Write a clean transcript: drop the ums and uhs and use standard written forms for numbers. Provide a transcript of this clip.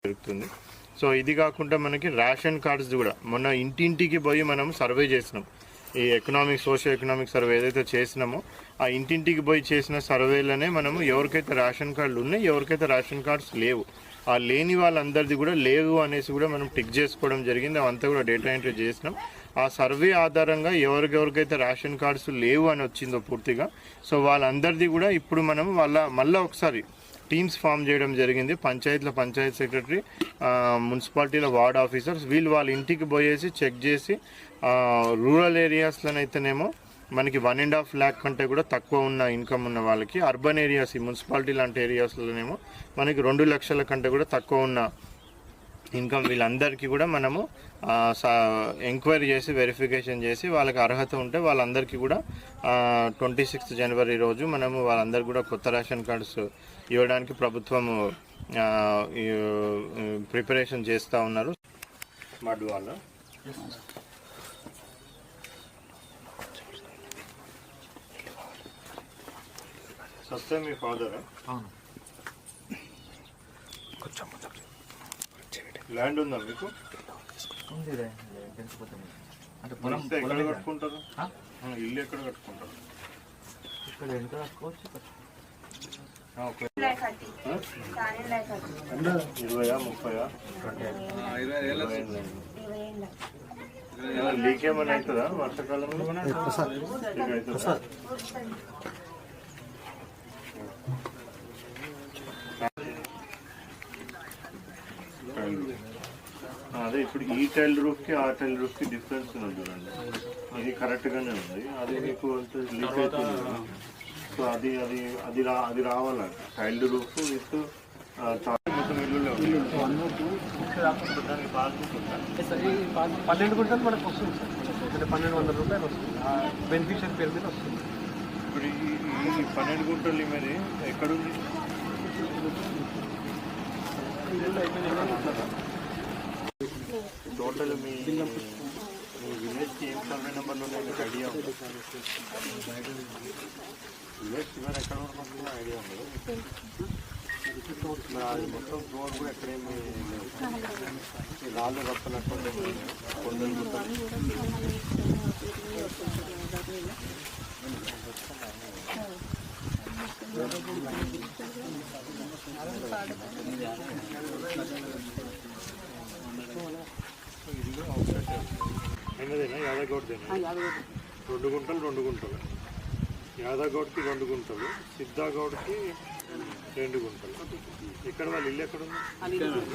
జరుగుతుంది. సో ఇది కాకుండా మనకి రేషన్ కార్డ్స్ కూడా మొన్న ఇంటింటికి పోయి మనం సర్వే చేసినాం. ఈ సోషల్ ఎకనామిక్ సర్వే ఏదైతే చేసినామో ఆ ఇంటింటికి పోయి చేసిన సర్వేలోనే మనము ఎవరికైతే రేషన్ కార్డులు ఉన్నాయి, ఎవరికైతే రేషన్ కార్డ్స్ లేవు, ఆ లేని వాళ్ళందరిది కూడా లేవు అనేసి కూడా మనం టిక్ చేసుకోవడం జరిగింది. అవంతా కూడా డేటా ఎంట్రీ చేసినాం. ఆ సర్వే ఆధారంగా ఎవరికైతే రేషన్ కార్డ్స్ లేవు అని వచ్చిందో పూర్తిగా, సో వాళ్ళందరిది కూడా ఇప్పుడు మనం మళ్ళీ ఒకసారి టీమ్స్ ఫామ్ చేయడం జరిగింది. పంచాయత్ సెక్రటరీ, మున్సిపాలిటీల వార్డ్ ఆఫీసర్స్ వాళ్ళ ఇంటికి పోయేసి చెక్ చేసి రూరల్ ఏరియాస్లోనైతేనేమో మనకి 1.5 lakh కంటే కూడా తక్కువ ఉన్న ఇన్కమ్ ఉన్న వాళ్ళకి, అర్బన్ ఏరియాస్ ఈ మున్సిపాలిటీ లాంటి ఏరియాస్లోనేమో మనకి 2 లక్షల కంటే కూడా తక్కువ ఉన్న ఇన్కమ్ వీళ్ళందరికీ కూడా మనము ఎంక్వైరీ చేసి వెరిఫికేషన్ చేసి వాళ్ళకి అర్హత ఉంటే వాళ్ళందరికీ కూడా 26th జనవరి రోజు మనము వాళ్ళందరికీ కూడా కొత్త రేషన్ కార్డ్స్ ఇవ్వడానికి ప్రభుత్వము ప్రిపరేషన్ చేస్తూ ఉన్నారు. మడ్వాళ్ళ సస్తే మీ ఫాదరా? ల్యాండ్ ఉందా మీకు? ఎక్కడ కట్టుకుంటారు? ఇల్లు ఎక్కడ కట్టుకుంటారు? ఇక్కడ ఎంత కట్టుకోవచ్చు? 20-30 లీక్ ఏమైనా అవుతుందా వర్షాకాలంలో? అదే ఇప్పుడు ఈ టైల్ రూఫ్కి ఆ టైల్ రూఫ్కి డిఫరెన్స్ ఉంది చూడండి. ఇది కరెక్ట్గానే ఉంది, అది మీకు లీక్ అవుతుంది. సో అది రావాలండి. టైల్డ్ రూఫ్ విత్ మొత్తం ఇల్లు 12 గుంటలు మనకు వస్తుంది సార్. అంటే 1200 రూపాయలు వస్తుంది, బెనిఫిషియల్ పేరు మీద వస్తుంది. ఇప్పుడు ఈ 12 గుంటలు మరి ఎక్కడుంది? టోటల్ మీ విలేజ్కి ఏం సర్వే నెంబర్లు ఉన్నాయి మీకు ఐడియా ఉంది? విలేజ్ చివరి ఎక్కడ వరకు ఐడియా ఉంది? అది మొత్తం ఫ్లోర్ కూడా ఎక్కడేమి రాళ్ళు రప్పలు అక్కడ కొండలు గుట్టలు. అయినదేనా? యాదగౌడ్దేనా? 2 గుంటలు 2 గుంటలు. యాదగౌడ్కి 2 గుంటలు, సిద్ధాగౌడ్కి 2 గుంటలు. ఇక్కడ వాళ్ళ ఇల్లు ఎక్కడ ఉంది?